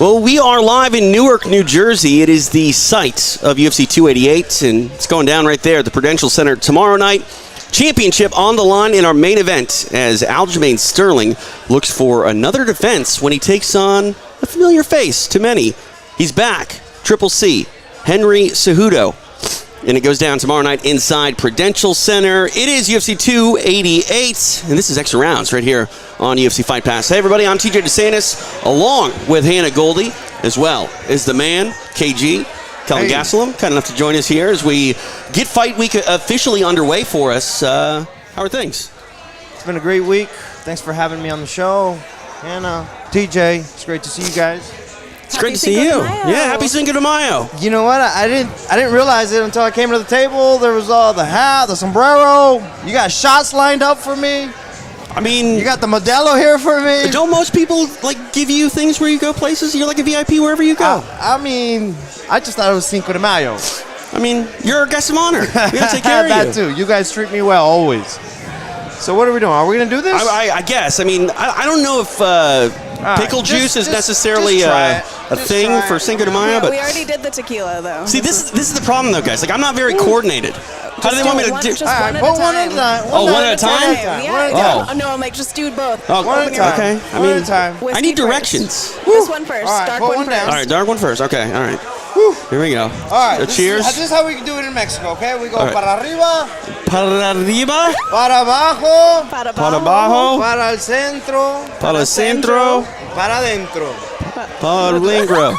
Well, we are live in Newark, New Jersey. It is the site of UFC 288, and it's going down right there at the Prudential Center tomorrow night. Championship on the line in our main event as Aljamain Sterling looks for another defense when he takes on a familiar face to many. He's back, Triple C, Henry Cejudo. And it goes down tomorrow night inside Prudential Center. It is UFC 288, and this is Extra Rounds right here on UFC Fight Pass. Hey, everybody, I'm TJ DeSantis, along with Hannah Goldy, as well as the man, KG, Kelvin Gastelum, kind enough to join us here as we get Fight Week officially underway for us. How are things? It's been a great week. Thanks for having me on the show. Hannah, TJ, it's great to see you guys. It's great to see you. Yeah, happy Cinco de Mayo. You know what? I didn't realize it until I came to the table. There was the hat, the sombrero. You got shots lined up for me. I mean, you got the Modelo here for me. Don't most people give you things where you go places? You're like a VIP wherever you go. I mean, I just thought it was Cinco de Mayo. I mean, you're a guest of honor. We gotta take care of you. That too. You guys treat me well always. So what are we doing? Are we gonna do this? I guess. I mean, I don't know if pickle juice is necessarily a thing for Cinco de Mayo, but we already did the tequila though. See, this is the problem though, guys. I'm not very coordinated. How do they want me to do? Just one at a time. One at a time? Yeah. No, I'm like, just do both. Oh, one at a time. Okay. I mean, I need directions. This one first. All right, dark one first. All right, dark one first. Okay. All right. Here we go. All right. Cheers. This is how we can do it in Mexico, okay? We go right. para arriba. Para arriba. Para abajo. Para abajo. Para el centro. Para el centro. Para adentro. Para adentro.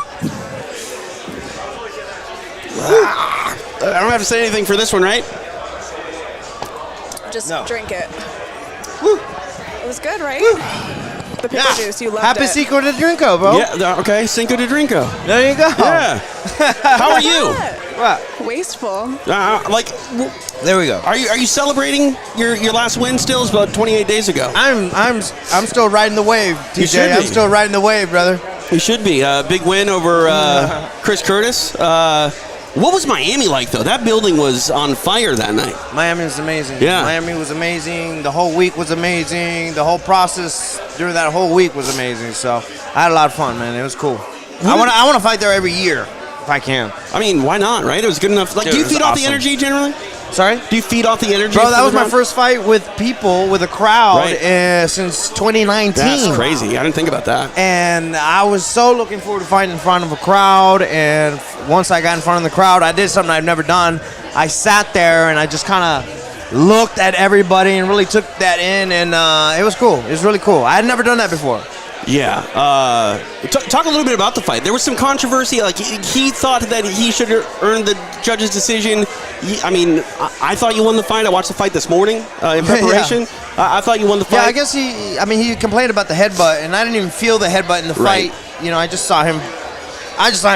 I don't have to say anything for this one, right? Just No. drink it. Woo. It was good, right? The pickle Yeah. juice, you loved Happy it. Cinco de Drinko, bro. Yeah, okay. Cinco de Drinko. There you go. Yeah. How are you? What? Wasteful. There we go. Are you celebrating your last win still? It's about 28 days ago. I'm still riding the wave, You should TJ. be. I'm still riding the wave, brother. You should be. Big win over Chris Curtis. What was Miami like, though? That building was on fire that night. Miami was amazing. Yeah. Miami was amazing. The whole week was amazing. The whole process during that whole week was amazing. So I had a lot of fun, man. It was cool. I want to fight there every year if I can. I mean, why not, right? It was good enough. Dude, Do you it was feed off the awesome. energy generally? Sorry? Do you feed off the energy? Bro, that for was the my round? first fight with people, with a crowd since 2019. That's crazy. I didn't think about that. And I was so looking forward to fighting in front of a crowd. And once I got in front of the crowd, I did something I've never done. I sat there and I just kind of looked at everybody and really took that in. And it was cool. It was really cool. I had never done that before. Yeah. Talk a little bit about the fight. There was some controversy. Like, he thought that he should earn the judge's decision. I thought you won the fight. I watched the fight this morning in preparation. I thought you won the fight. Yeah, I guess he complained about the headbutt, and I didn't even feel the headbutt in the fight. You know, I just saw him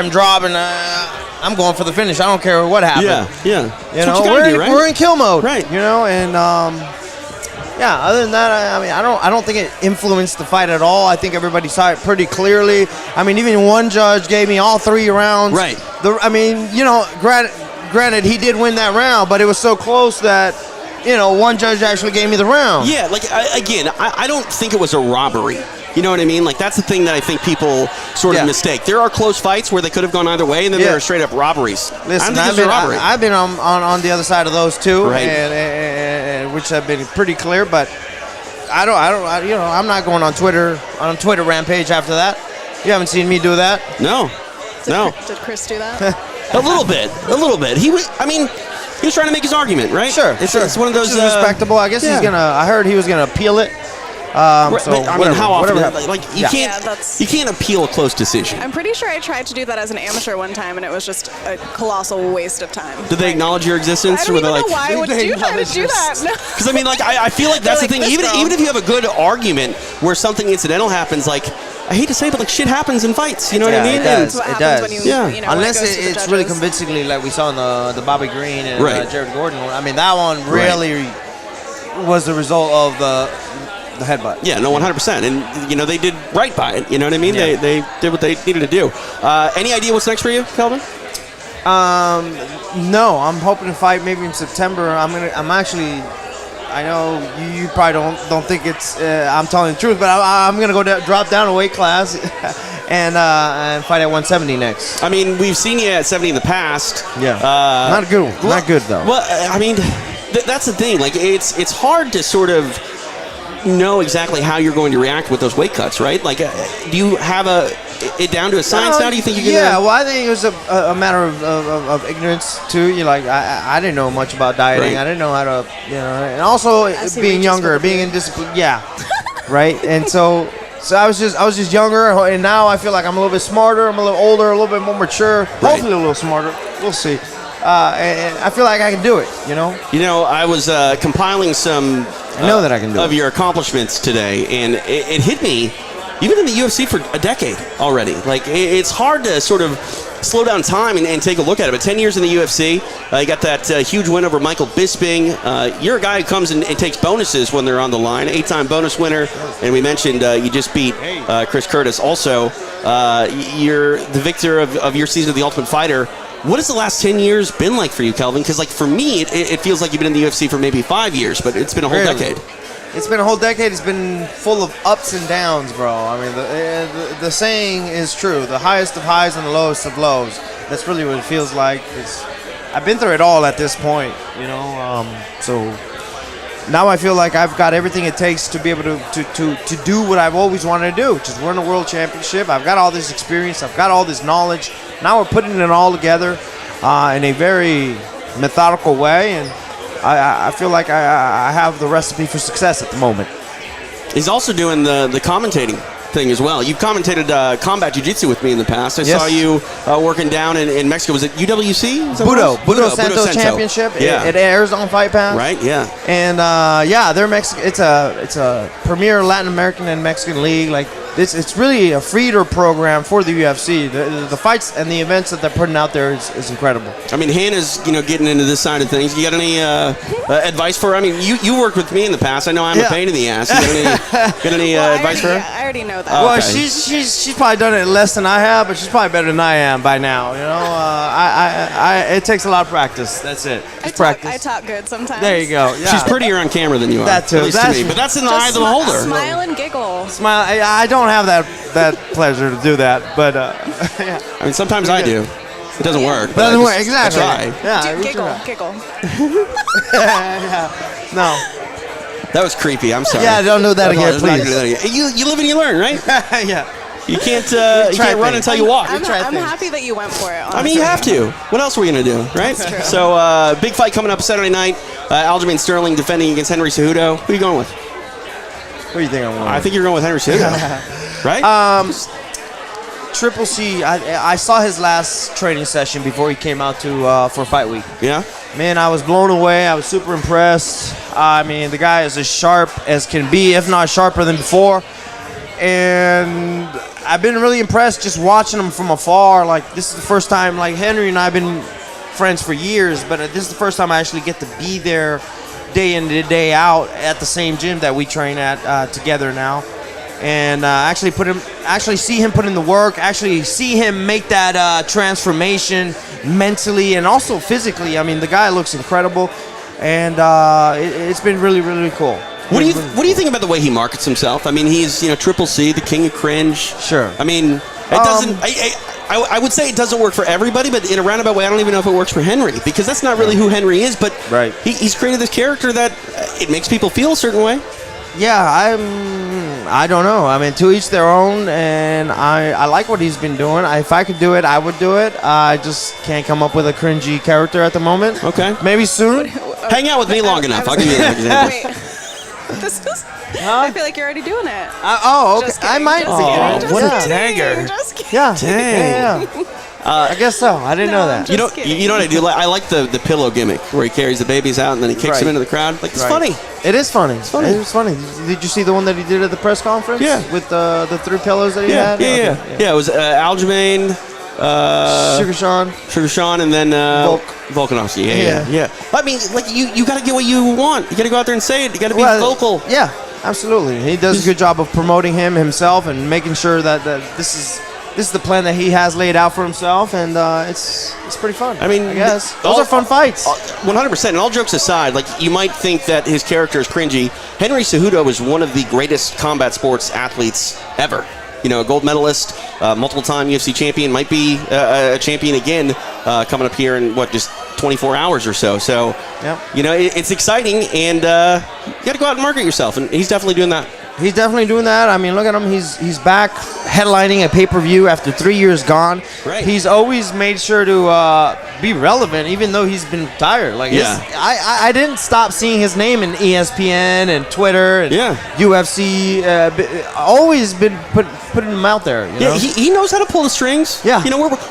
drop, and I'm going for the finish. I don't care what happened. Yeah. You That's know, what you gotta do, right? we're in kill mode. Right. You know, and yeah, other than that, I don't think it influenced the fight at all. I think everybody saw it pretty clearly. I mean, even one judge gave me all 3 rounds. Right. Granted, he did win that round, but it was so close that, one judge actually gave me the round. Yeah, I don't think it was a robbery. You know what I mean? Like, that's the thing that I think people sort of mistake. There are close fights where they could have gone either way, and then there are straight up robberies. Listen, I've been on the other side of those too, right. and which have been pretty clear. But I'm not going on Twitter rampage after that. You haven't seen me do that. No. Did Chris do that? A little bit. He was trying to make his argument, right? Sure. It's one of those. Which is respectable. I guess I heard he was gonna appeal it. How often? You can't appeal a close decision. I'm pretty sure I tried to do that as an amateur one time, and it was just a colossal waste of time. Did they acknowge your existence? I don't even know why would you try to do that. Because I feel like that's the thing. Even if you have a good argument where something incidental happens, like, I hate to say it, but shit happens in fights. You know what I mean? It does. That's what happens when you Unless it goes to the it's really judges. convincingly, like we saw in the Bobby Green and Jared Gordon one. I mean, that one really was the result of the headbutt. Yeah, no, 100%. And, they did right by it. You know what I mean? Yeah. They did what they needed to do. Any idea what's next for you, Kelvin? No, I'm hoping to fight maybe in September. I'm actually I know you probably don't think it's I'm telling the truth, but I'm gonna drop down a weight class and fight at 170 next. I mean, we've seen you at 70 in the past. Yeah, not good. Not good though. Well, I mean, that's the thing. Like, it's hard to sort of know exactly how you're going to react with those weight cuts, right? Like, do you have it down to a science now? Do you think you can? Yeah, well, I think it was a matter of ignorance too. You like, I didn't know much about dieting. Right. I didn't know how to, and also being younger, being in discipline. Yeah, right. And so I was just younger, and now I feel like I'm a little bit smarter. I'm a little older, a little bit more mature. Right. Hopefully, a little smarter. We'll see. And I feel like I can do it. I was compiling some. I know that I can do of it. your accomplishments today, and it hit me. You've been in the UFC for a decade already. Like, it's hard to sort of slow down time and take a look at it. But 10 years in the UFC, you got that huge win over Michael Bisping. You're a guy who comes and takes bonuses when they're on the line. 8-time bonus winner. And we mentioned you just beat Chris Curtis. Also, you're the victor of your season of The Ultimate Fighter. What has the last 10 years been like for you, Kelvin? Because, like, for me, it feels like you've been in the UFC for maybe 5 years, but it's been a whole decade. It's been a whole decade. It's been full of ups and downs, bro. I mean, the saying is true. The highest of highs and the lowest of lows. That's really what it feels like. I've been through it all at this point, So now I feel like I've got everything it takes to be able to do what I've always wanted to do, which is win a world championship. I've got all this experience. I've got all this knowledge. Now we're putting it all together in a very methodical way, and I feel like I have the recipe for success at the moment. He's also doing the commentating thing as well. You've commentated combat jiu-jitsu with me in the past. I saw you working down in Mexico. Was it UWC? Budo Santos Championship. Yeah. It airs on Fight Pass. Right, yeah. And they're Mexican. It's a premier Latin American and Mexican league. Like, it's really a feeder program for the UFC. The fights and the events that they're putting out there is incredible. I mean, Hannah's getting into this side of things. You got any advice for her? I mean, you worked with me in the past. I know I'm a pain in the ass. You got any advice for her? I already know that. Well, she's probably done it less than I have, but she's probably better than I am by now. It takes a lot of practice. That's it. Just practice. I talk good sometimes. There you go. Yeah. She's prettier on camera than you are. That too. At least to me. But that's in the eye of the beholder. Smile and giggle. Smile. I don't have that pleasure to do that, but yeah. I mean, sometimes I do. It doesn't work. It doesn't work. Exactly. I try. Yeah. Giggle. Yeah. No. That was creepy. I'm sorry. Yeah, don't do that again, please. You live and you learn, right? Yeah. You can't run until you walk. I'm happy that you went for it. Honestly. I mean, you have to. What else are we going to do, right? That's true. So, big fight coming up Saturday night. Aljamain Sterling defending against Henry Cejudo. Who are you going with? What do you think I'm going with? I think you're going with Henry Cejudo, right? Triple C, I saw his last training session before he came out for Fight Week. Yeah? Man, I was blown away. I was super impressed. I mean, the guy is as sharp as can be, if not sharper than before. And I've been really impressed just watching him from afar. Like, this is the first time, like, Henry and I have been friends for years, but this is the first time I actually get to be there day in and day out at the same gym that we train at together now. And actually see him put in the work, actually see him make that transformation mentally and also physically. I mean, the guy looks incredible, and it's been really, really cool. What do you think about the way he markets himself? I mean, he's Triple C, the king of cringe. Sure. I mean, it doesn't. I would say it doesn't work for everybody, but in a roundabout way, I don't even know if it works for Henry, because that's not really who Henry is. But right. He's created this character that it makes people feel a certain way. Yeah, I don't know. I mean, to each their own, and I like what he's been doing. If I could do it, I would do it. I just can't come up with a cringy character at the moment. Okay. Maybe soon. Hang out with me long enough. I'll give you an example. Wait. I feel like you're already doing it. Okay. Just kidding, I might. just kidding, what just a kidding, dagger. Just kidding. Yeah. Dang. Yeah. I guess so. I didn't know that. You know kidding. what I do? I like the pillow gimmick where he carries the babies out and then he kicks them into the crowd. Like, it's funny. It is funny. It's funny. It was funny. Did you see the one that he did at the press conference? Yeah. With the 3 pillows that he had? Yeah. It was Aljamain, Sugar Sean, and then Volkanovski. Yeah. I mean, like, you got to get what you want. You got to go out there and say it. You got to be vocal. Yeah, absolutely. He does a good job of promoting himself and making sure that this is the plan that he has laid out for himself, and it's pretty fun. I mean, I guess those are fun fights. 100%. And all jokes aside, like, you might think that his character is cringy. Henry Cejudo is one of the greatest combat sports athletes ever. a gold medalist, multiple-time UFC champion, might be a champion again coming up here in, just 24 hours or so. So, Yep. It's exciting, and you got to go out and market yourself, and he's definitely doing that. He's definitely doing that. I mean, look at him. He's back headlining a pay-per-view after 3 years gone. Right. He's always made sure to be relevant, even though he's been retired. Like, I didn't stop seeing his name in ESPN and Twitter and UFC. Always been putting him out there. You know? He knows how to pull the strings. Yeah.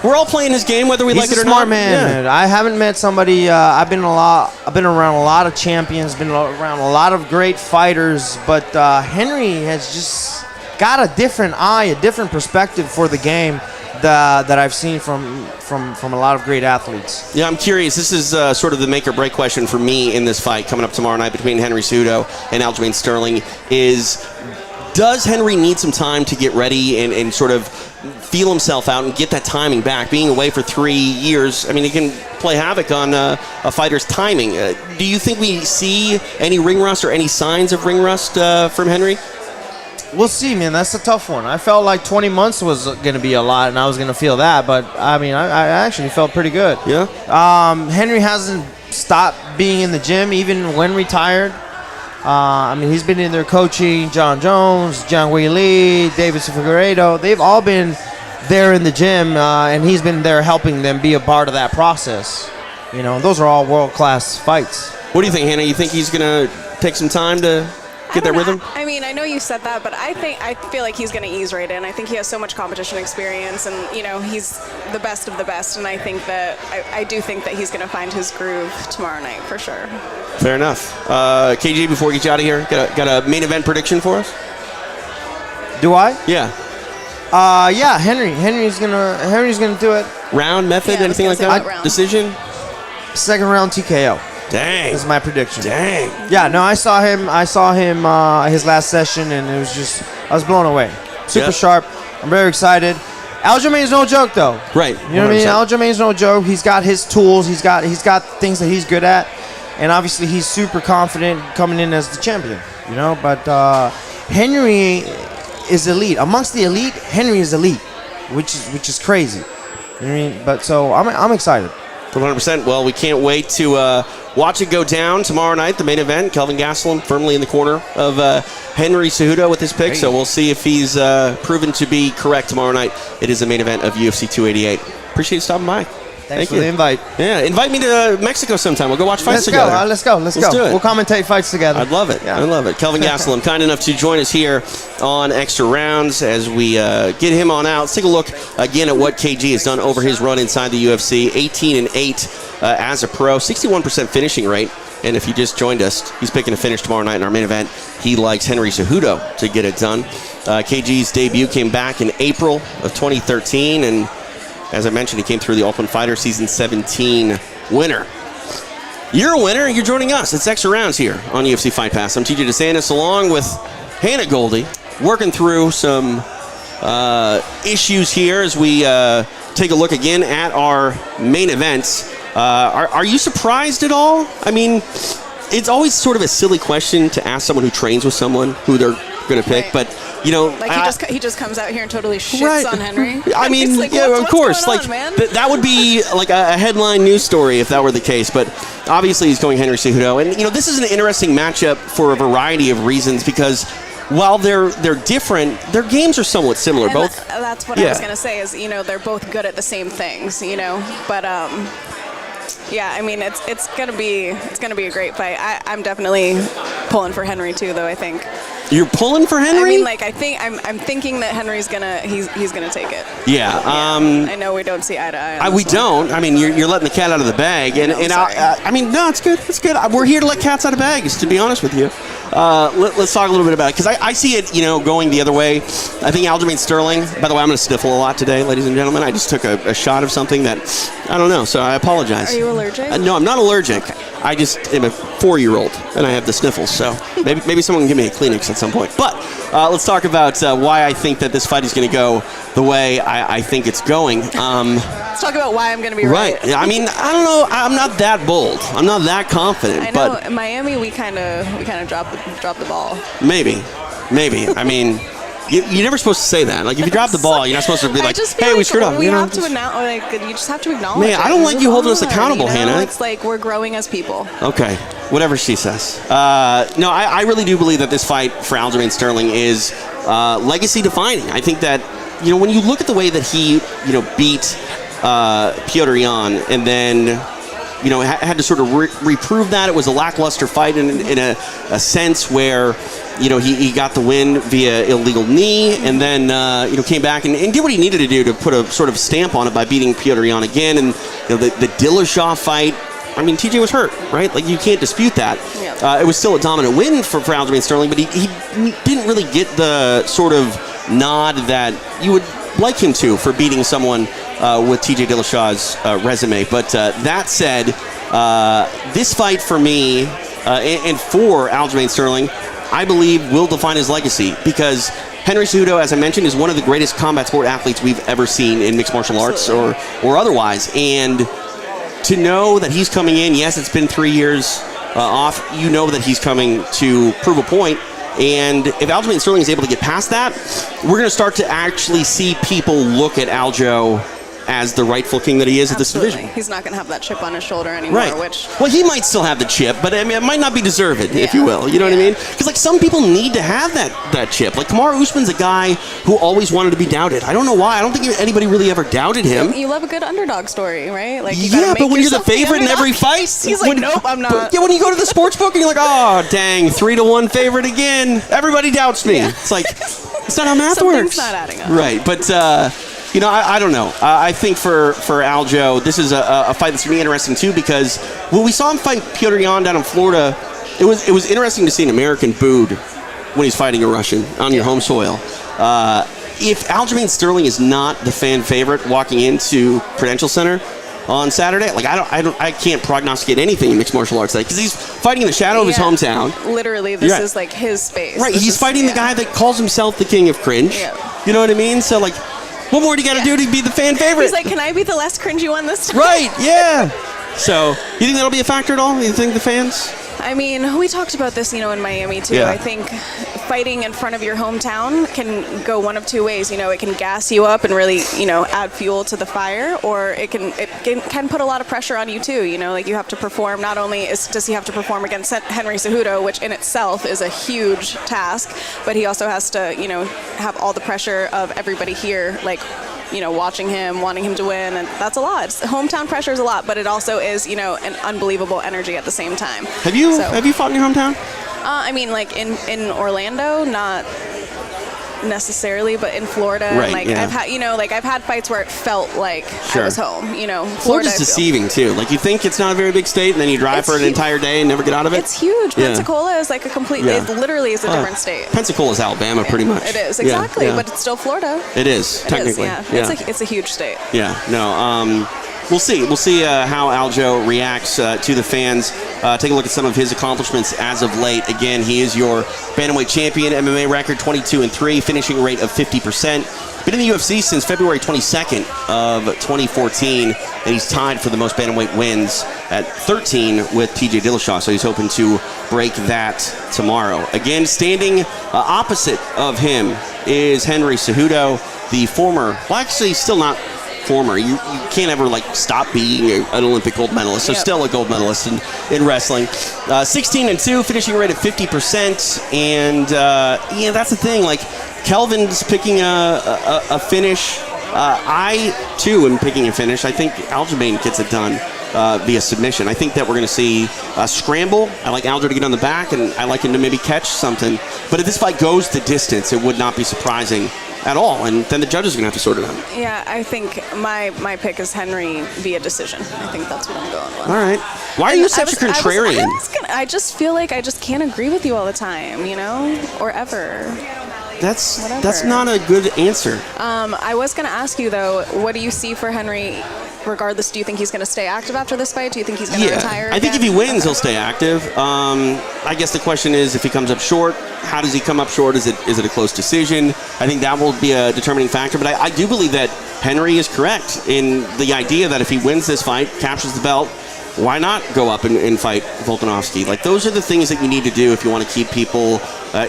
We're all playing his game, whether we like it or not. He's a smart man. I haven't met somebody. I've been around a lot of champions. Been around a lot of great fighters, but Henry has just got a different eye, a different perspective for the game that I've seen from a lot of great athletes. Yeah, I'm curious. This is sort of the make or break question for me in this fight coming up tomorrow night between Henry Cejudo and Aljamain Sterling is, does Henry need some time to get ready and sort of feel himself out and get that timing back? Being away for 3 years, I mean, he can play havoc on a fighter's timing. Do you think we see any ring rust or any signs of ring rust from Henry? We'll see, man. That's a tough one. I felt like 20 months was going to be a lot, and I was going to feel that. But, I mean, I actually felt pretty good. Yeah? Henry hasn't stopped being in the gym even when retired. I mean, he's been in there coaching John Jones, John Wei Lee, David Figueiredo. They've all been there in the gym, and he's been there helping them be a part of that process. Those are all world-class fights. What do you think, Hannah? You think he's going to take some time to get that rhythm? I mean, I know you said that, but I feel like he's going to ease right in. I think he has so much competition experience, and he's the best of the best. And I think that I do think that he's going to find his groove tomorrow night for sure. Fair enough. KG, before we get you out of here, got a main event prediction for us? Do I? Yeah. Yeah. Henry's gonna do it. Round, method, Yeah, anything like that? round. Decision? Second round TKO. Dang. Is my prediction. Dang. Yeah, no, I saw him his last session, and it was just, I was blown away. Super sharp. I'm very excited. Aljamain's no joke, though. Right. You know what I mean? Aljamain's no joke. He's got his tools. He's got things that he's good at, and obviously he's super confident coming in as the champion. But Henry is elite. Amongst the elite, Henry is elite, which is crazy. You know what I mean? But so I'm excited. 100%. Well, we can't wait to watch it go down tomorrow night, the main event. Kelvin Gastelum firmly in the corner of Henry Cejudo with his pick, so we'll see if he's proven to be correct tomorrow night. It is the main event of UFC 288. Appreciate you stopping by. Thanks for the invite. Yeah, invite me to Mexico sometime. We'll go watch fights together. Let's go. Let's do it. We'll commentate fights together. I'd love it. Yeah. I love it. Kelvin Gastelum, kind enough to join us here on Extra Rounds as we get him on out. Let's take a look again at what KG has done over his run inside the UFC. 18-8 as a pro, 61% finishing rate. And if you just joined us, he's picking a finish tomorrow night in our main event. He likes Henry Cejudo to get it done. KG's debut came back in April of 2013, and as I mentioned, he came through the Ultimate Fighter Season 17 winner. You're a winner. You're joining us. It's Extra Rounds here on UFC Fight Pass. I'm TJ DeSantis along with Hannah Goldy, working through some issues here as we take a look again at our main events. Are you surprised at all? I mean, it's always sort of a silly question to ask someone who trains with someone who they're going to pick, but like he just comes out here and totally shits on Henry. I mean, like, of course, what's going on, man? That would be like a headline news story if that were the case. But obviously, he's going Henry Cejudo, and this is an interesting matchup for a variety of reasons because while they're different, their games are somewhat similar. And both. That's what I was gonna say. Is they're both good at the same things. But yeah, I mean it's gonna be a great fight. I'm definitely pulling for Henry too, though. I think. You're pulling for Henry? I mean, like I'm thinking that Henry's he's gonna take it. Yeah. I know we don't see eye to eye. On we this one. don't. I mean, you're letting the cat out of the bag, and I mean, no, it's good. It's good. We're here to let cats out of bags, to be honest with you. Let's talk a little bit about it because I see it, going the other way. I think Aljamain Sterling. By the way, I'm going to sniffle a lot today, ladies and gentlemen. I just took a shot of something that I don't know, so I apologize. Are you allergic? No, I'm not allergic. Okay. I just am a 4-year-old and I have the sniffles, so maybe someone can give me a Kleenex at some point. But let's talk about why I think that this fight is going to go the way I think it's going. Let's talk about why I'm going to be right. I mean, I don't know. I'm not that bold. I'm not that confident. I know. But in Miami, we kind of dropped the ball. Maybe. I mean, You're never supposed to say that. Like, if you drop the ball, you're not supposed to be like, just feel hey, like we screwed up. We You know? have to announce, like, you just have to acknowledge Man, it I don't and like move you holding us on, accountable, you know? Hannah. It's like we're growing as people. Okay, whatever she says. No, I really do believe that this fight for Aljamain Sterling is legacy defining. I think that, when you look at the way that he, beat Petr Yan and then, had to sort of reprove that. It was a lackluster fight in a sense where, he got the win via illegal knee and then, came back and did what he needed to do to put a sort of stamp on it by beating Petr Yan again. And, the Dillashaw fight, I mean, TJ was hurt, right? Like, you can't dispute that. Yeah. It was still a dominant win for Aljamain Sterling, but he didn't really get the sort of nod that you would like him to for beating someone with TJ Dillashaw's resume. But that said, this fight for me and for Aljamain Sterling, I believe will define his legacy because Henry Cejudo, as I mentioned, is one of the greatest combat sport athletes we've ever seen in mixed martial arts or otherwise. And to know that he's coming in, yes, it's been 3 years off, that he's coming to prove a point. And if Aljamain Sterling is able to get past that, we're going to start to actually see people look at Aljo as the rightful king that he is at this division. He's not going to have that chip on his shoulder anymore. Right. Well, he might still have the chip, but I mean, it might not be deserved, if you will. You know what I mean? Because like some people need to have that chip. Like Kamaru Usman's a guy who always wanted to be doubted. I don't know why. I don't think anybody really ever doubted him. You love a good underdog story, right? Like but when you're the favorite in every fight, he's like, nope, I'm not. Yeah, when you go to the sports book and you're like, oh, dang, 3-1 favorite again. Everybody doubts me. Yeah. It's like, it's not how math works. Something's not adding up. Right, but I don't know. I think for Aljo, this is a fight that's going to be interesting too because when we saw him fight Petr Yan down in Florida, it was interesting to see an American booed when he's fighting a Russian on your home soil. If Aljamain Sterling is not the fan favorite walking into Prudential Center on Saturday, like I can't prognosticate anything in mixed martial arts because he's fighting in the shadow of his hometown. Literally, this is like his space. Right, he's fighting the guy that calls himself the king of cringe. Yeah. You know what I mean? So like, what more do you got to do to be the fan favorite? He's like, can I be the less cringy one this time? Right, yeah. So, you think that'll be a factor at all? You think the fans? I mean, we talked about this, in Miami too. Yeah. I think fighting in front of your hometown can go one of two ways. It can gas you up and really, add fuel to the fire, or it can put a lot of pressure on you too. Like you have to perform. Not only does he have to perform against Henry Cejudo, which in itself is a huge task, but he also has to, have all the pressure of everybody here, like, watching him, wanting him to win, and that's a lot. Hometown pressure is a lot, but it also is, an unbelievable energy at the same time. Have you fought in your hometown? I mean, like in Orlando, not necessarily, but in Florida, right, I've had fights where it felt like I was home. Florida's deceiving too. Like you think it's not a very big state, and then you drive for an entire day and never get out of it. It's huge. Yeah. Pensacola is like a complete. It literally is a different state. Pensacola's Alabama, pretty much. It is exactly, but it's still Florida. It is technically. It's a huge state. Yeah. No. We'll see. We'll see how Aljo reacts to the fans. Take a look at some of his accomplishments as of late. Again, he is your bantamweight champion. MMA record 22-3, finishing rate of 50%. Been in the UFC since February 22nd of 2014, and he's tied for the most bantamweight wins at 13 with TJ Dillashaw. So he's hoping to break that tomorrow. Again, standing opposite of him is Henry Cejudo, the former. Well, actually, still not. Former. You can't ever stop being an Olympic gold medalist. So still a gold medalist in wrestling. 16-2, finishing rate of 50%. And that's the thing. Like Kelvin's picking a finish. I too am picking a finish. I think Aljamain gets it done via submission. I think that we're going to see a scramble. I like Aljo to get on the back, and I like him to maybe catch something. But if this fight goes the distance, it would not be surprising at all, and then the judges are going to have to sort it out. Yeah, I think my pick is Henry via decision. I think that's what I'm going with. All right. Why are you such a contrarian? I just feel like I just can't agree with you all the time, or ever. That's not a good answer. I was going to ask you, though, what do you see for Henry? Regardless, do you think he's going to stay active after this fight? Do you think he's going to retire again? I think if he wins, he'll stay active. I guess the question is, if he comes up short, how does he come up short? Is it a close decision? I think that will be a determining factor. But I do believe that Henry is correct in the idea that if he wins this fight, captures the belt, why not go up and fight Volkanovski? Like, those are the things that you need to do if you want to keep people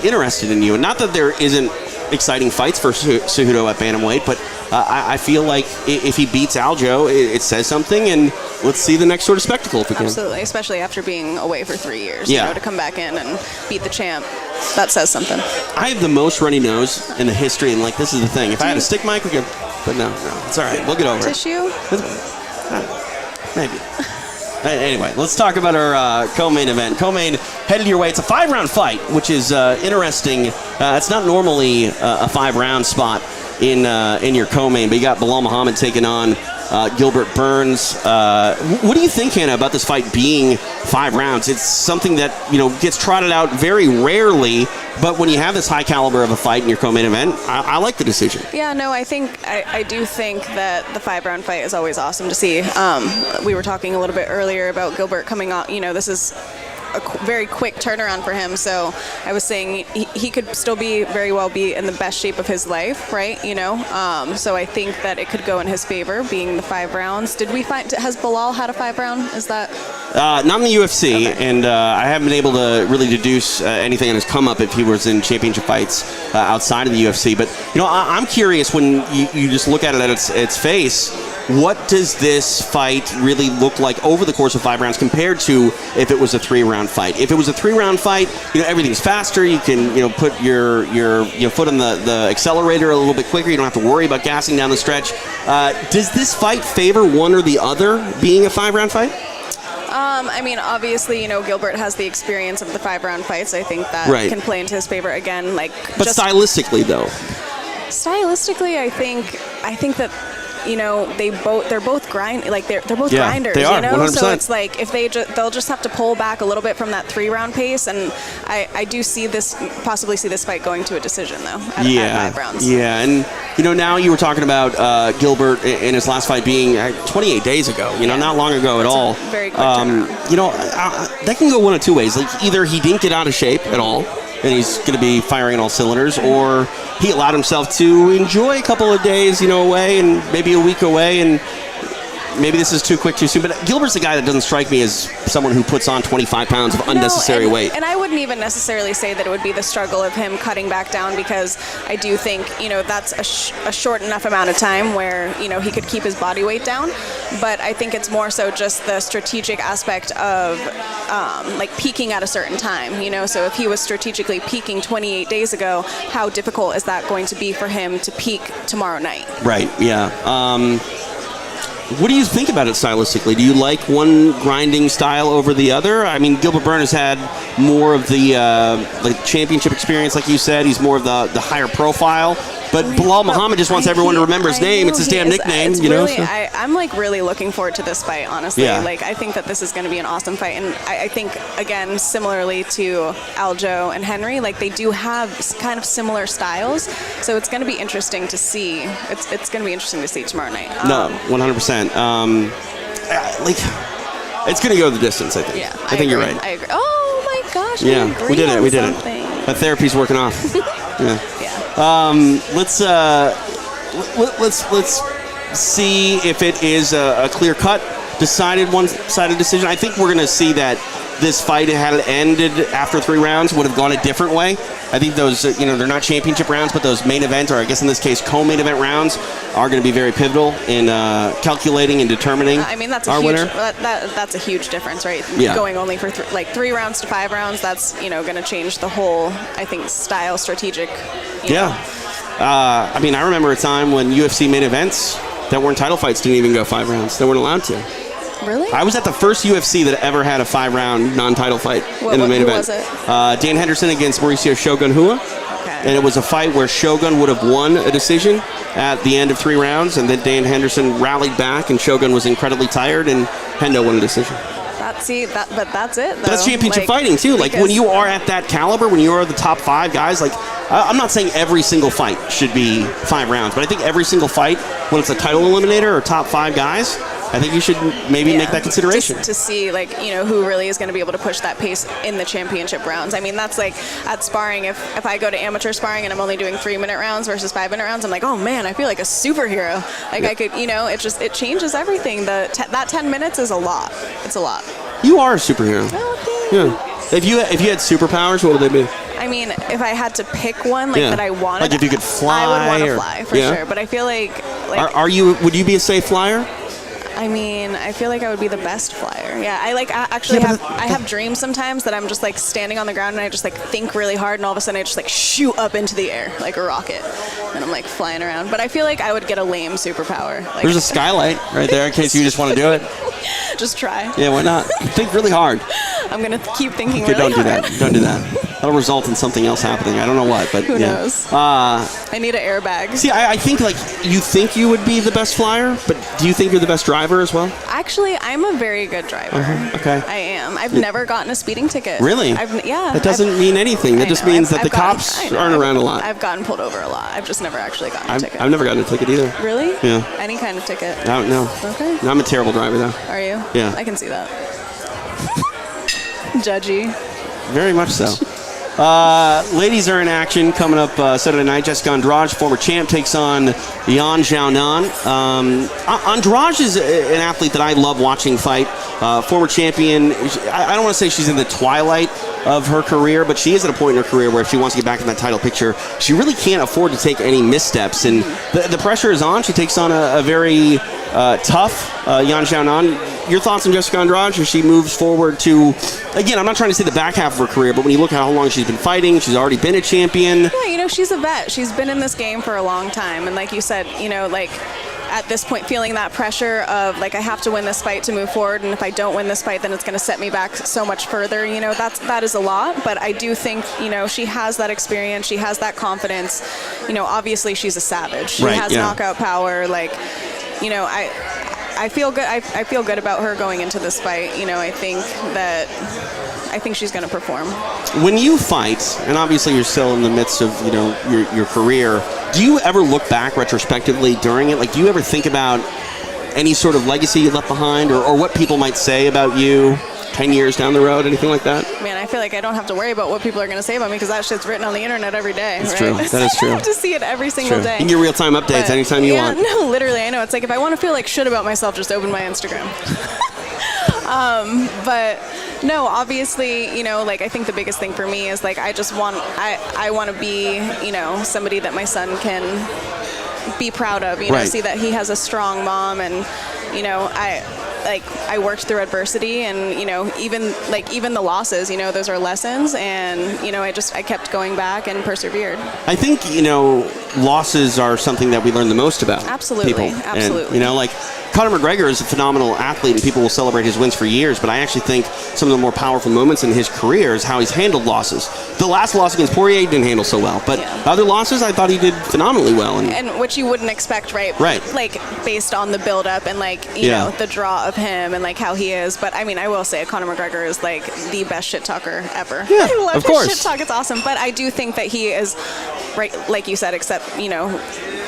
interested in you. And not that there isn't exciting fights for Cejudo at bantamweight, but I feel like if he beats Aljo, it says something, and let's see the next sort of spectacle if we can. Absolutely, especially after being away for 3 years. Yeah. You know, to come back in and beat the champ, that says something. I have the most runny nose in the history, and like this is the thing. If I had a stick mic, we could. But no, it's all right. We'll get over Tissue? Maybe. Anyway, let's talk about our co-main event. Co-main headed your way. It's a 5-round fight, which is interesting. It's not normally a 5-round spot in your co-main, but you got Bilal Muhammad taking on Gilbert Burns. What do you think, Hannah, about this fight being 5 rounds? It's something that gets trotted out very rarely, but when you have this high caliber of a fight in your co-main event, I like the decision. Yeah, no, I do think that the 5-round fight is always awesome to see. We were talking a little bit earlier about Gilbert coming on. This is a very quick turnaround for him, so I was saying he could still very well be in the best shape of his life, right? So I think that it could go in his favor, being the 5 rounds. Has Bilal had a 5-round? Is that not in the UFC? Okay. And I haven't been able to really deduce anything on his come up if he was in championship fights outside of the UFC. But I'm curious, when you just look at it at its face, what does this fight really look like over the course of 5 rounds compared to if it was a 3-round fight? If it was a 3-round fight, everything's faster. You can put your foot on the accelerator a little bit quicker. You don't have to worry about gassing down the stretch. Does this fight favor one or the other, being a 5-round fight? Obviously, Gilbert has the experience of the 5-round fights. I think that can play into his favor again. But stylistically, though. Stylistically, I think that they're both grinders. They are, 100%. So it's like if they'll just have to pull back a little bit from that 3-round pace, and I do possibly see this fight going to a decision though at 5 rounds. Yeah, and now you were talking about Gilbert in his last fight being 28 days ago. Not long ago at all. Very quick turnaround. That can go one of 2 ways. Like either he didn't get out of shape at all, and he's going to be firing on all cylinders, or he allowed himself to enjoy a couple of days, away, and maybe a week away, and maybe this is too quick, too soon. But Gilbert's a guy that doesn't strike me as someone who puts on 25 pounds of unnecessary weight. And I wouldn't even necessarily say that it would be the struggle of him cutting back down, because I do think, that's a short enough amount of time where, he could keep his body weight down. But I think it's more so just the strategic aspect of, peaking at a certain time, So if he was strategically peaking 28 days ago, how difficult is that going to be for him to peak tomorrow night? Right, yeah. What do you think about it stylistically? Do you like one grinding style over the other? Gilbert Burns has had more of the championship experience, like you said. He's more of the higher profile. But Bilal Muhammad just wants everyone to remember his name. It's his damn nickname, I'm really looking forward to this fight, honestly. Yeah. I think that this is going to be an awesome fight, and I think, again, similarly to Aljo and Henry, they do have kind of similar styles. So it's going to be interesting to see. It's going to be interesting to see tomorrow night. No, 100%. It's going to go the distance, I think. Yeah, I think you're right. I agree. Oh my gosh! Yeah, we did it. We did something. it. That therapy's working off. Yeah. Let's see if it is a clear-cut, decided one-sided decision. I think we're going to see that this fight, had it ended after 3 rounds, would have gone a different way. I think those, they're not championship rounds, but those main event, or I guess in this case, co-main event rounds, are going to be very pivotal in calculating and determining that's our winner. That's a huge difference, right? Yeah. Going only for 3 rounds to 5 rounds, that's going to change the whole, I think, style, strategic. Yeah. I remember a time when UFC main events that weren't title fights didn't even go 5 rounds. They weren't allowed to. Really? I was at the first UFC that ever had a 5-round non-title fight in the main event. Who was it? Dan Henderson against Mauricio Shogun Rua. Okay. And it was a fight where Shogun would have won a decision at the end of 3 rounds, and then Dan Henderson rallied back, and Shogun was incredibly tired, and Hendo won a decision. But that's it, though. That's championship fighting, too. When you are at that caliber, when you are the top 5 guys, I'm not saying every single fight should be 5 rounds, but I think every single fight, when it's a title eliminator or top 5 guys, I think you should maybe make that consideration. Just to see, who really is going to be able to push that pace in the championship rounds. That's like at sparring. If I go to amateur sparring and I'm only doing 3-minute rounds versus 5-minute rounds, I'm like, oh man, I feel like a superhero. I could, it changes everything. That 10 minutes is a lot. It's a lot. You are a superhero. Oh, yeah. If you had superpowers, what would they be? I mean, if I had to pick one, like that I wanted, like if you could fly, I would want to fly for sure. But I feel like would you be a safe flyer? I mean, I feel like I would be the best flyer. Yeah, I have dreams sometimes that I'm just like standing on the ground and I just like think really hard and all of a sudden I just like shoot up into the air like a rocket and I'm like flying around. But I feel like I would get a lame superpower. Like, there's a skylight right there in case you just want to do it. Just try. Yeah, why not? Think really hard. I'm going to keep thinking okay, really hard. Don't do that. That'll result in something else happening. I don't know what, but who knows? I need an airbag. See, I think like you think you would be the best flyer, but do you think you're the best driver as well? Actually, I'm a very good driver. Okay. I am. I've never gotten a speeding ticket. Really? Yeah. That doesn't mean anything. That just means that the cops aren't around a lot. I've gotten pulled over a lot. I've just never actually gotten a ticket. I've never gotten a ticket either. Really? Yeah. Any kind of ticket? No. Okay. No, I'm a terrible driver though. Are you? Yeah. I can see that. Judgy. Very much so. Ladies are in action coming up Saturday night. Jessica Andrade, former champ, takes on Yan Xiaonan. Andrade is an athlete that I love watching fight. Former champion. I don't want to say she's in the twilight of her career, but she is at a point in her career where if she wants to get back in that title picture, she really can't afford to take any missteps. And the pressure is on. She takes on a very tough Yan Xiaonan. Your thoughts on Jessica Andrade as she moves forward to, again, I'm not trying to say the back half of her career, but when you look at how long she's been fighting, she's already been a champion. Yeah, you know, she's a vet. She's been in this game for a long time. And like you said, you know, like at this point feeling that pressure of like I have to win this fight to move forward, and if I don't win this fight then it's going to set me back so much further. You know, that is a lot, but I do think, you know, she has that experience, she has that confidence. You know, obviously she's a savage. She has knockout power. Like, you know, I feel good. I feel good about her going into this fight. You know, I think she's going to perform. When you fight, and obviously you're still in the midst of, you know, your career, do you ever look back retrospectively during it? Like, do you ever think about any sort of legacy you left behind, or what people might say about you 10 years down the road, anything like that? Man, I feel like I don't have to worry about what people are going to say about me because that shit's written on the internet every day. That's right? true. That is true. I have to see it every single day. You can get real-time updates anytime you want. No, literally, I know. It's like if I want to feel like shit about myself, just open my Instagram. But no, obviously, you know, like I think the biggest thing for me is like I want to be, you know, somebody that my son can be proud of, you know, see that he has a strong mom, and you know, I worked through adversity, and you know, even the losses, you know, those are lessons, and you know, I kept going back and persevered. I think, you know, losses are something that we learn the most about. Absolutely. People. Absolutely. And, you know, like Conor McGregor is a phenomenal athlete and people will celebrate his wins for years, but I actually think some of the more powerful moments in his career is how he's handled losses. The last loss against Poirier he didn't handle so well, but other losses I thought he did phenomenally well. And which you wouldn't expect, right? Right. Like based on the build-up and like, you know, the draw of him and like how he is. But I mean, I will say Conor McGregor is like the best shit talker ever. Yeah, I love his shit talk. It's awesome. But I do think that he is, right, like you said, except, you know,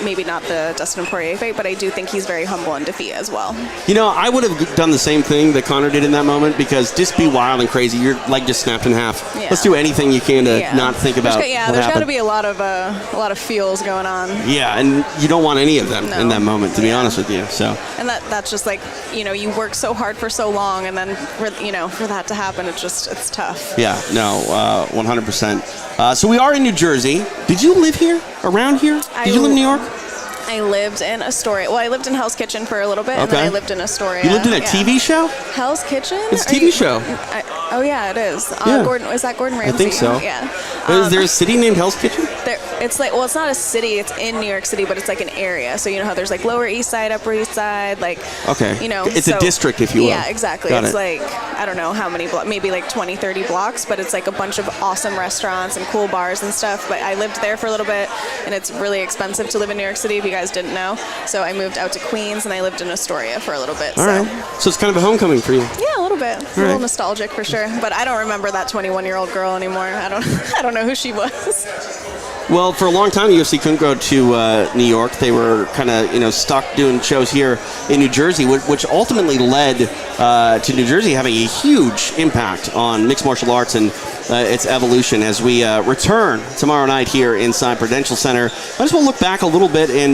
maybe not the Dustin Poirier fight, but I do think he's very humble in defeat as well. You know, I would have done the same thing that Conor did in that moment, because just be wild and crazy. Your leg just snapped in half. Yeah. Let's do anything you can to not think about there's got to be a lot of feels going on. Yeah, and you don't want any of them in that moment, to be honest with you. So. And that's just like, you know, you work so hard for so long, and then for that to happen, it's tough. Yeah, no, 100%. So we are in New Jersey. Did you live here? Around here? Did you live in New York? I lived in Astoria. Well, I lived in Hell's Kitchen for a little bit, and then I lived in Astoria. You lived in a TV show? Hell's Kitchen? It's a TV show. Oh, yeah, it is. Gordon, is that Gordon Ramsay? I think so. Yeah. Is there a city named Hell's Kitchen? It's like, well, it's not a city. It's in New York City, but it's like an area. So you know how there's like Lower East Side, Upper East Side, like, you know. It's a district, if you will. Yeah, exactly. It's like, I don't know how many blocks, maybe like 20, 30 blocks, but it's like a bunch of awesome restaurants and cool bars and stuff. But I lived there for a little bit, and it's really expensive to live in New York City, if you guys didn't know. So I moved out to Queens, and I lived in Astoria for a little bit. All right. So it's kind of a homecoming for you. Yeah, a little bit. It's a little nostalgic for sure. But I don't remember that 21-year-old girl anymore. I don't know who she was. Well, for a long time, the UFC couldn't go to New York. They were kind of, you know, stuck doing shows here in New Jersey, which ultimately led to New Jersey having a huge impact on mixed martial arts and its evolution. As we return tomorrow night here inside Prudential Center, I just want to look back a little bit and,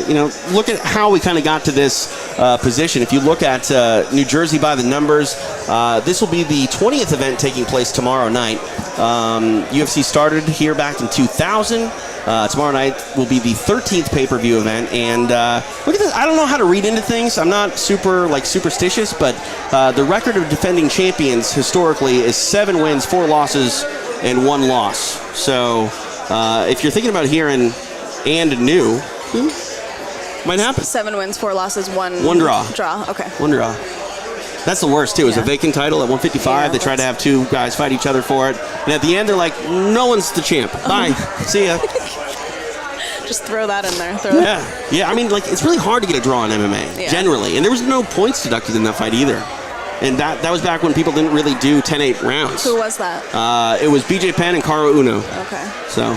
you know, look at how we kind of got to this position. If you look at New Jersey by the numbers, This will be the 20th event taking place tomorrow night. UFC started here back in 2000. Tomorrow night will be the 13th pay-per-view event, and look at this. I don't know how to read into things. I'm not super superstitious, but the record of defending champions historically is 7 wins, 4 losses, and 1 loss. So if you're thinking about here and new, might happen. 7 wins, 4 losses, 1 draw. Okay. 1 draw. That's the worst, too. It's a vacant title at 155. They try to have 2 guys fight each other for it. And at the end, they're like, no one's the champ. Bye. See ya. Just throw that in there. Yeah. I mean, it's really hard to get a draw in MMA, generally. And there was no points deducted in that fight either. And that was back when people didn't really do 10-8 rounds. Who was that? It was BJ Penn and Caro Uno. Okay. So,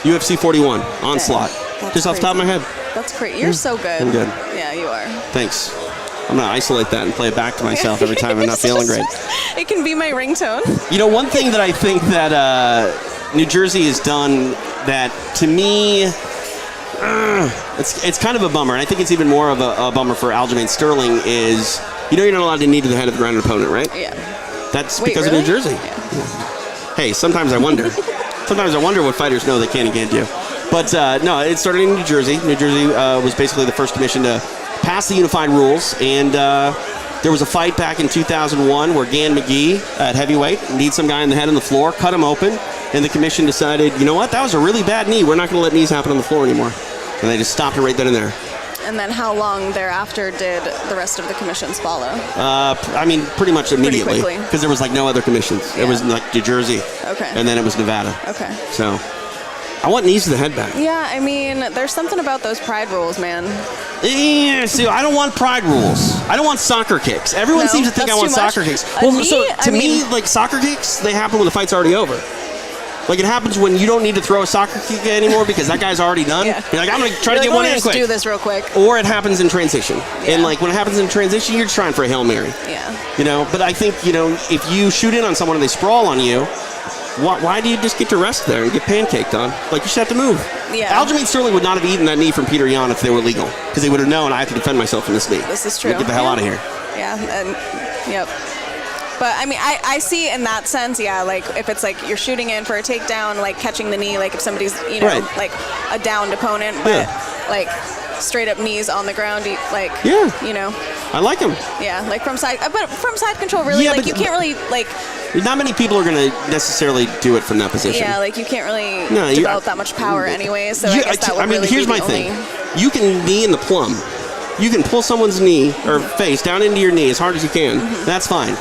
UFC 41, Onslaught. Just off the top of my head. That's great. You're so good. I'm good. Yeah, you are. Thanks. I'm going to isolate that and play it back to myself every time I'm not feeling great. It can be my ringtone. You know, one thing that I think that New Jersey has done that, to me, it's kind of a bummer, and I think it's even more of a bummer for Aljamain Sterling, is you're not allowed to knee to the head of the ground opponent, right? Yeah. That's because of New Jersey. Yeah. Hey, sometimes I wonder. Sometimes I wonder what fighters know they can and can't do. But no, it started in New Jersey. New Jersey was basically the first commission to pass the unified rules, and there was a fight back in 2001 where Gan McGee at heavyweight kneed some guy in the head on the floor, cut him open, and the commission decided, you know what, that was a really bad knee. We're not going to let knees happen on the floor anymore. And they just stopped it right then and there. And then how long thereafter did the rest of the commissions follow? I mean, pretty much immediately. Because there was no other commissions. Yeah. It was New Jersey. Okay. And then it was Nevada. Okay. So, I want knees to the head back. Yeah, I mean, there's something about those pride rules, man. Yeah, see, I don't want pride rules. I don't want soccer kicks. Everyone seems to think I want soccer kicks. Well, to me, soccer kicks, they happen when the fight's already over. It happens when you don't need to throw a soccer kick anymore because that guy's already done. Yeah. You're like, I'm going to try to get one in quick. Do this real quick. Or it happens in transition. Yeah. And when it happens in transition, you're just trying for a Hail Mary. Yeah. But I think, if you shoot in on someone and they sprawl on you, why do you just get to rest there and get pancaked on? You should have to move. Yeah. Aljamain Sterling would not have eaten that knee from Peter Yan if they were legal, because he would have known I have to defend myself from this knee. This is true. Get the hell out of here. Yeah. And yep. But I mean, I see in that sense, if it's you're shooting in for a takedown, catching the knee, if somebody's, Right. a downed opponent, but straight up knees on the ground, I like him. Yeah, from side, but from side control, really, Yeah, you can't really, not many people are going to necessarily do it from that position. yeah, you can't really develop that much power anyway, so I guess that would really here's be my the thing. only... You can knee in the plum. You can pull someone's knee or face down into your knee as hard as you can. Mm-hmm. That's fine.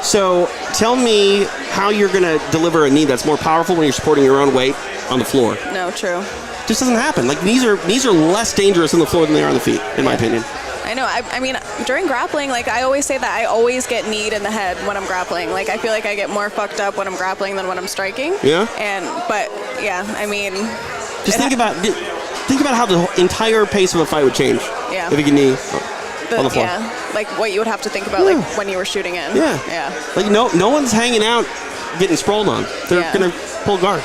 So tell me how you're going to deliver a knee that's more powerful when you're supporting your own weight on the floor. No, true. Just doesn't happen. Knees are less dangerous on the floor than they are on the feet, in my opinion. I know. I mean, during grappling, I always say that I always get kneed in the head when I'm grappling. I feel like I get more fucked up when I'm grappling than when I'm striking. Yeah. But yeah, I mean. Just think about how the entire pace of a fight would change. Yeah. If you can knee on the floor. Yeah. What you would have to think about, when you were shooting in. Yeah. Yeah. No one's hanging out getting sprawled on. They're gonna pull guard.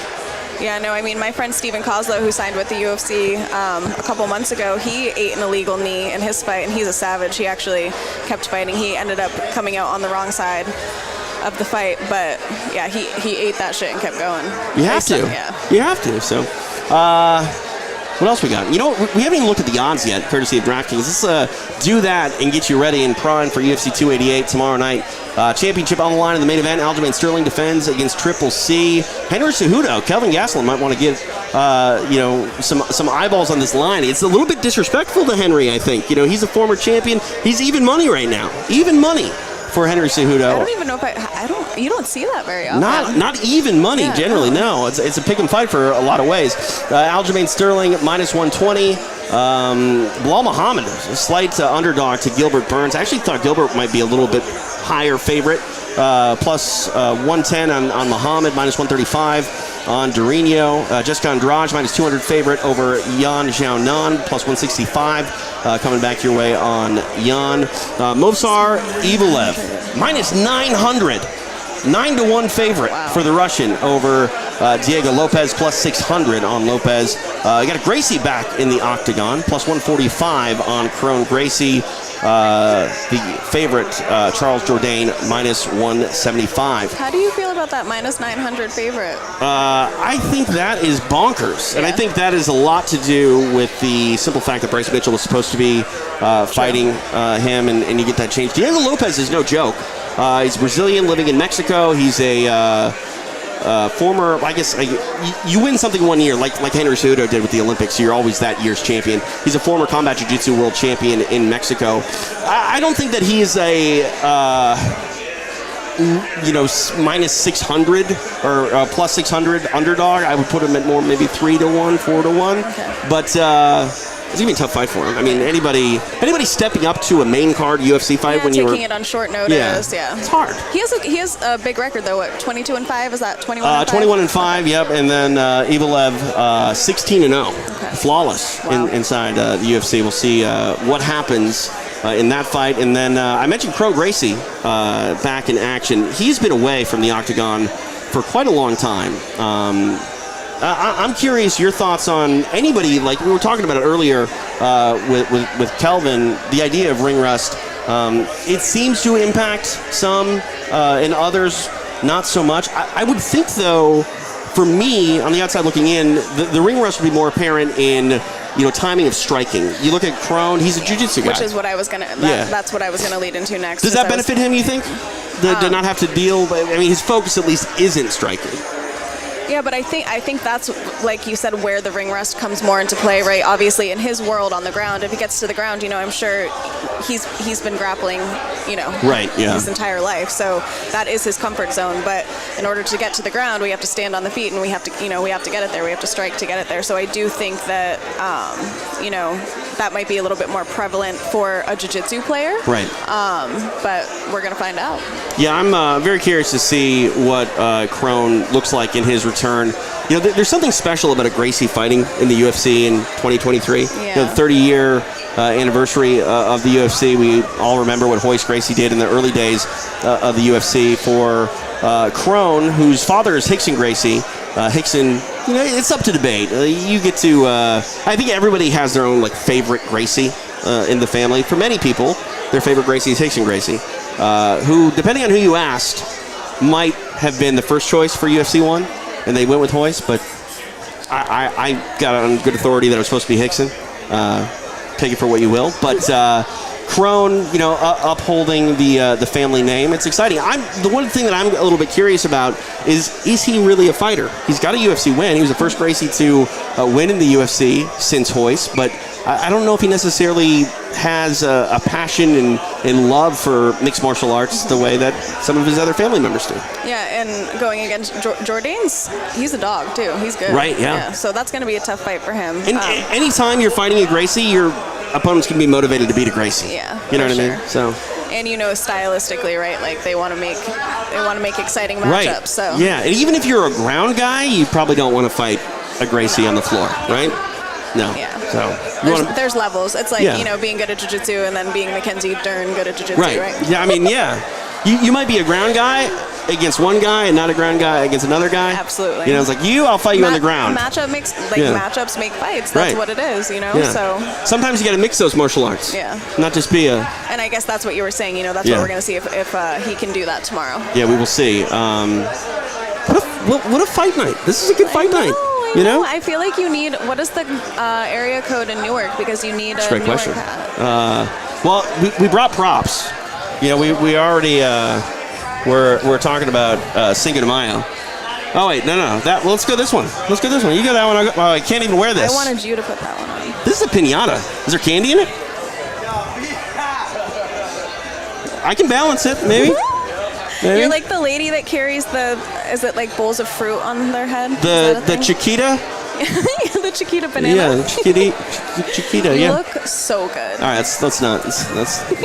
Yeah, no, I mean, my friend Steven Kozlow, who signed with the UFC a couple months ago, he ate an illegal knee in his fight, and he's a savage. He actually kept fighting. He ended up coming out on the wrong side of the fight, but yeah, he ate that shit and kept going. You have to. Yeah. You have to. So, what else we got? We haven't even looked at the odds yet, courtesy of DraftKings. Let's do that and get you ready and primed for UFC 288 tomorrow night. Championship on the line in the main event. Aljamain Sterling defends against Triple C. Henry Cejudo. Kelvin Gastelum might want to give some eyeballs on this line. It's a little bit disrespectful to Henry, I think. He's a former champion. He's even money right now. Even money for Henry Cejudo. I don't even know if you don't see that very often. Not even money generally. No, it's a pick and fight for a lot of ways. Aljamain Sterling minus 120. Bilal Muhammad, a slight underdog to Gilbert Burns. I actually thought Gilbert might be a little bit higher favorite. Plus 110 on Muhammad, minus 135 on Durinho. Jessica Andrade, minus 200 favorite over Yan Xiaonan, plus 165 coming back your way on Yan. Movsar Evelev, minus 900. 9-1 favorite for the Russian over Diego Lopez, plus 600 on Lopez. You got a Gracie back in the octagon, plus 145 on Crone Gracie. the favorite, Charles Jourdain, minus 175. How do you feel about that minus 900 favorite? I think that is bonkers. And I think that is a lot to do with the simple fact that Bryce Mitchell was supposed to be fighting him, and you get that change. Diego Lopez is no joke. He's Brazilian living in Mexico. He's a former, I guess, you win something one year, like Henry Cejudo did with the Olympics. You're always that year's champion. He's a former combat jiu-jitsu world champion in Mexico. I don't think that he is a, minus 600 or plus 600 underdog. I would put him at more maybe 3-1, 4-1. Okay. But it's gonna be a tough fight for him. I mean, anybody stepping up to a main card UFC fight when taking it on short notice, it's hard. He has a big record though. What, 22-5? Is that 21-5? 21-5. Okay. Yep. And then Evelev 16-0, flawless inside the UFC. We'll see what happens in that fight. And then I mentioned Crow Gracie back in action. He's been away from the octagon for quite a long time. I'm curious your thoughts on anybody, like we were talking about it earlier with Kelvin, the idea of ring rust. It seems to impact some and others not so much. I would think, though, for me, on the outside looking in, the ring rust would be more apparent in timing of striking. You look at Crone, he's a jiu-jitsu guy. Which is what I was that's what I was gonna lead into next. Does that benefit him, you think? To not have to deal, I mean, his focus at least isn't striking. Yeah, but I think that's, like you said, where the ring rust comes more into play, right? Obviously, in his world on the ground, if he gets to the ground, I'm sure he's been grappling, his entire life. So that is his comfort zone. But in order to get to the ground, we have to stand on the feet, and we have to get it there. We have to strike to get it there. So I do think that, that might be a little bit more prevalent for a jiu-jitsu player. Right. But we're gonna find out. Yeah, I'm very curious to see what Crone looks like in his return. There's something special about a Gracie fighting in the UFC in 2023. Yeah. The 30-year anniversary of the UFC. We all remember what Royce Gracie did in the early days of the UFC. For Crone, whose father is Rickson Gracie. Rickson, it's up to debate. You get to. I think everybody has their own favorite Gracie in the family. For many people, their favorite Gracie is Rickson Gracie, who, depending on who you asked, might have been the first choice for UFC 1, and they went with Royce, but I got on good authority that it was supposed to be Rickson. Take it for what you will. But Crone, upholding the family name, it's exciting. The one thing that I'm a little bit curious about is he really a fighter? He's got a UFC win. He was the first Gracie to win in the UFC since Royce, but I don't know if he necessarily has a passion and love for mixed martial arts the way that some of his other family members do. Yeah, and going against Jourdain's, he's a dog too. He's good. Right, yeah. So that's going to be a tough fight for him. And anytime you're fighting a Gracie, your opponent's going to be motivated to beat a Gracie. Yeah, you know what I mean? So. And stylistically, right? Like they want to make exciting matchups. Right. So. Yeah, and even if you're a ground guy, you probably don't want to fight a Gracie on the floor, right? No. Yeah. So there's levels. It's like being good at jiu-jitsu and then being Mackenzie Dern good at jiu-jitsu, right? Yeah, I mean, you might be a ground guy against one guy and not a ground guy against another guy. Absolutely. It's like I'll fight you on the ground. Matchups make fights. That's what it is, Yeah. So sometimes you got to mix those martial arts. Yeah. Not just be a. And I guess that's what you were saying. That's what we're going to see if he can do that tomorrow. Yeah, we will see. What a fight night! This is a good fight night. I feel like you need. What is the area code in Newark? Because you need a great Newark question. hat. Well, we brought props. We already we're talking about Cinco de Mayo. Oh wait, no. Let's go this one. You go that one. I can't even wear this. I wanted you to put that one on. This is a piñata. Is there candy in it? I can balance it, maybe. You're like the lady that carries is it like bowls of fruit on their head? The Chiquita? The Chiquita banana. Yeah, the Chiquita, You yeah. look so good. All right, let's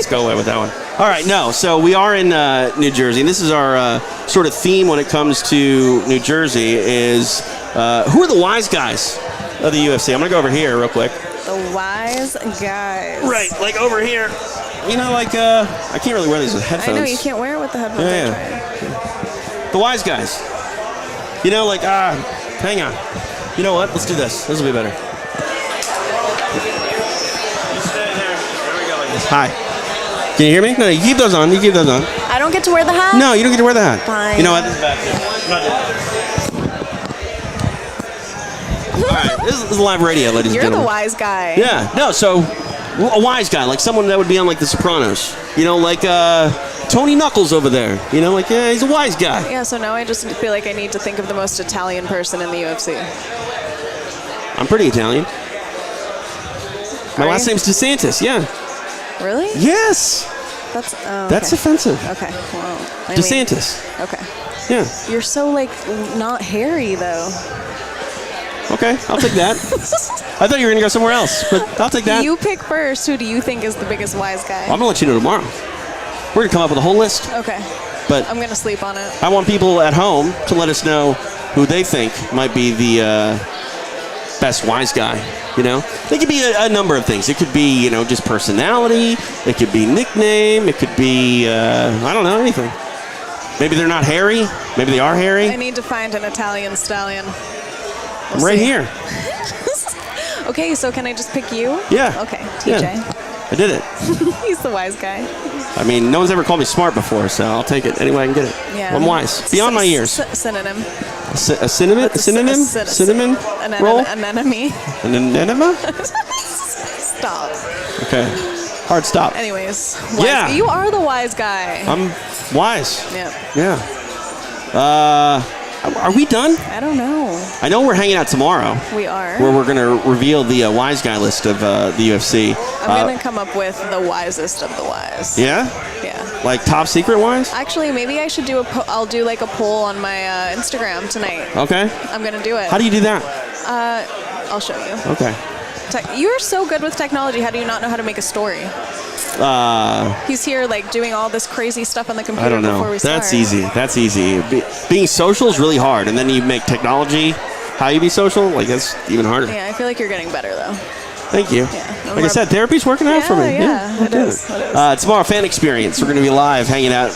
go away with that one. All right, so we are in New Jersey, and this is our sort of theme when it comes to New Jersey is who are the wise guys of the UFC? I'm going to go over here real quick. The wise guys. Right, like over here. I can't really wear these with headphones. I know, you can't wear it with the headphones. Yeah. The wise guys. Hang on. You know what? Let's do this. This will be better. You stay there. There we go. Like this. Hi. Can you hear me? No, you keep those on. You keep those on. I don't get to wear the hat? No, you don't get to wear the hat. Fine. You know what? This is bad. All right, this is live radio, ladies and You're the gentlemen. wise guy. Yeah, no, so a wise guy, like someone that would be on like The Sopranos. You know, like Tony Knuckles over there. You know, like he's a wise guy. Yeah, so now I just feel like I need to think of the most Italian person in the UFC. I'm pretty Italian. My Are last you? name's Santis. Yeah. Really? Yes. That's That's offensive. Okay, well. I DeSantis. mean, okay. Yeah. You're so, like, not hairy, though. Okay, I'll take that. I thought you were going to go somewhere else, but I'll take that. You pick first. Who do you think is the biggest wise guy? I'm going to let you know tomorrow. We're going to come up with a whole list, Okay. but I'm going to sleep on it. I want people at home to let us know who they think might be the best wise guy. You know, it could be a number of things. It could be, you know, just personality. It could be nickname. It could be, I don't know, anything. Maybe they're not hairy. Maybe they are hairy. I need to find an Italian stallion. I'm right here. Okay, so can I just pick you? Yeah. Okay, TJ. Yeah. I did it. He's the wise guy. I mean, no one's ever called me smart before, so I'll take it any way I can get it. Yeah. I'm wise. Beyond my years. Synonym. A cinnamon? A synonym? Cinnamon roll? An enemy. An enema? Stop. Okay. Hard stop. Anyways. Wise, Yeah. You are the wise guy. I'm wise. Yeah. Yeah. Are we done? I don't know. I know we're hanging out tomorrow, We are. where we're going to reveal the wise guy list of the UFC. I'm going to come up with the wisest of the wise. Yeah? Yeah. Like top secret wise? Actually, maybe I should do I'll do like a poll on my Instagram tonight. Okay. I'm going to do it. How do you do that? I'll show you. Okay. You're so good with technology. How do you not know how to make a story? He's here like doing all this crazy stuff on the computer I don't before know. we start. That's easy. That's easy. Being social is really hard, and then you make technology how you be social, like that's even harder. Yeah, I feel like you're getting better though. Thank you. Yeah. Like I said, therapy's working out for me. Yeah, it is. Tomorrow, Fan Experience. We're going to be live, hanging out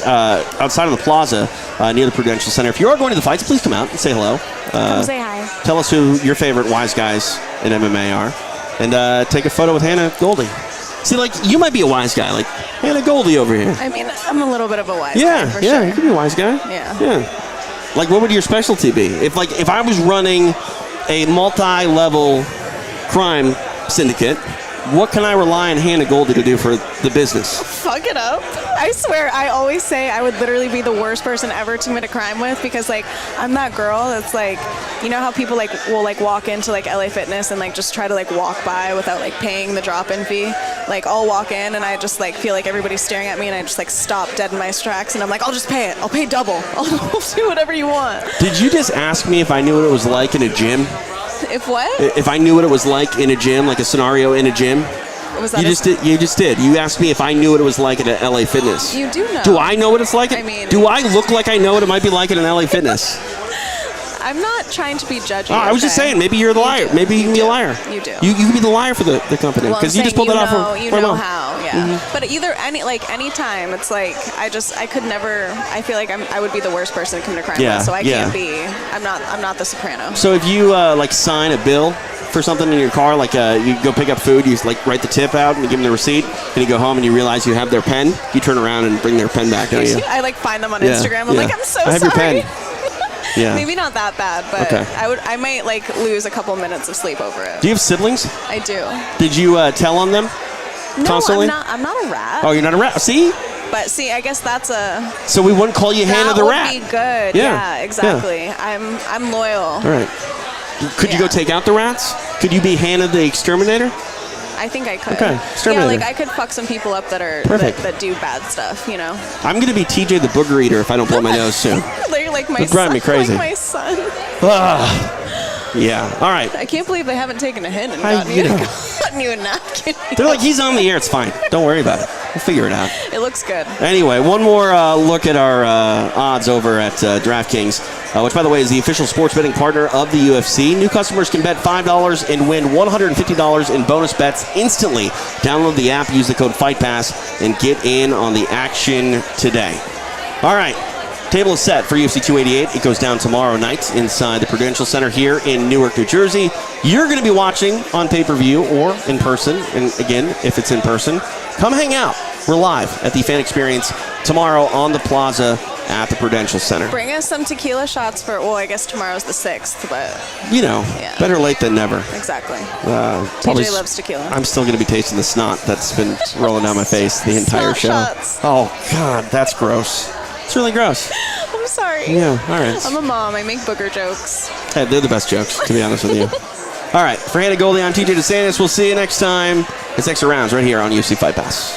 outside of the plaza near the Prudential Center. If you are going to the fights, please come out and say hello. Come say hi. Tell us who your favorite wise guys in MMA are, and take a photo with Hannah Goldy. See, like you might be a wise guy, like Hannah Goldy over here. I mean, I'm a little bit of a wise guy Yeah, for yeah, sure. you could be a wise guy. Yeah. Yeah. Like, what would your specialty be? If I was running a multi-level crime syndicate, what can I rely on Hannah Goldy to do for the business? Fuck it up. I swear, I always say I would literally be the worst person ever to commit a crime with because, like, I'm that girl that's like, you know how people like will like walk into like LA Fitness and like just try to like walk by without like paying the drop-in fee. Like I'll walk in and I just like feel like everybody's staring at me and I just like stop dead in my tracks and I'm like, I'll just pay it. I'll pay double. I'll do whatever you want. Did you just ask me if I knew what it was like in a gym? If what? If I knew what it was like in a gym, like a scenario in a gym? Was that You just did. You asked me if I knew what it was like at an LA Fitness. You do know. Do I know what it's like? I mean- do I look like I know what it might be like at an LA Fitness? I'm not trying to be judgy. I was just okay? saying, maybe you're the liar. do. Maybe you can be a liar. You do. You can be the liar for the company Well, I'm because you just saying pulled that off for you for a know month. how, yeah. But either any time, it's like I could never. I feel like I would be the worst person to commit a crime Yeah, with, so I yeah. can't be. I'm not the Soprano. So if you like sign a bill for something in your car, like you go pick up food, you like write the tip out and you give them the receipt, and you go home and you realize you have their pen, you turn around and bring their pen back, don't you? I like find them on Yeah, Instagram. I'm yeah. like, I'm so I have sorry. your pen. Yeah. Maybe not that bad, but Okay. I might like lose a couple minutes of sleep over it. Do you have siblings? I do. Did you tell on them No, constantly? I'm not a rat. Oh, you're not a rat. See? But see, I guess that's a. So we wouldn't call you Hannah That the would rat. be good. Yeah, Yeah, exactly. I'm loyal. All right. Could you go Yeah. take out the rats? Could you be Hannah the exterminator? I think I could. Okay, Yeah, exterminator. like I could fuck some people up that are Perfect. that do bad stuff, you know. I'm gonna be TJ the booger eater if I don't blow my nose soon. They're like my It'd drive son. me crazy. Like my son. Yeah. All right. I can't believe they haven't taken a hint and I- gotten you you, know. gotten you a napkin. They're like, he's on the air. It's fine. Don't worry about it. We'll figure it out. It looks good. Anyway, one more look at our odds over at DraftKings, which, by the way, is the official sports betting partner of the UFC. New customers can bet $5 and win $150 in bonus bets instantly. Download the app, use the code FIGHT PASS, and get in on the action today. All right. Table is set for UFC 288. It goes down tomorrow night inside the Prudential Center here in Newark, New Jersey. You're going to be watching on pay-per-view or in person. And again, if it's in person, come hang out. We're live at the Fan Experience tomorrow on the Plaza at the Prudential Center. Bring us some tequila shots for, well, I guess tomorrow's the 6th, but... Better late than never. Exactly. TJ loves tequila. I'm still going to be tasting the snot that's been rolling down my face the entire Snot show. shots. Oh, God, that's gross. It's really gross. I'm sorry. Yeah, all right. I'm a mom. I make booger jokes. Hey, they're the best jokes, to be honest with you. All right, for Hannah Goldy, I'm TJ DeSantis. We'll see you next time. It's Extra Rounds right here on UFC Fight Pass.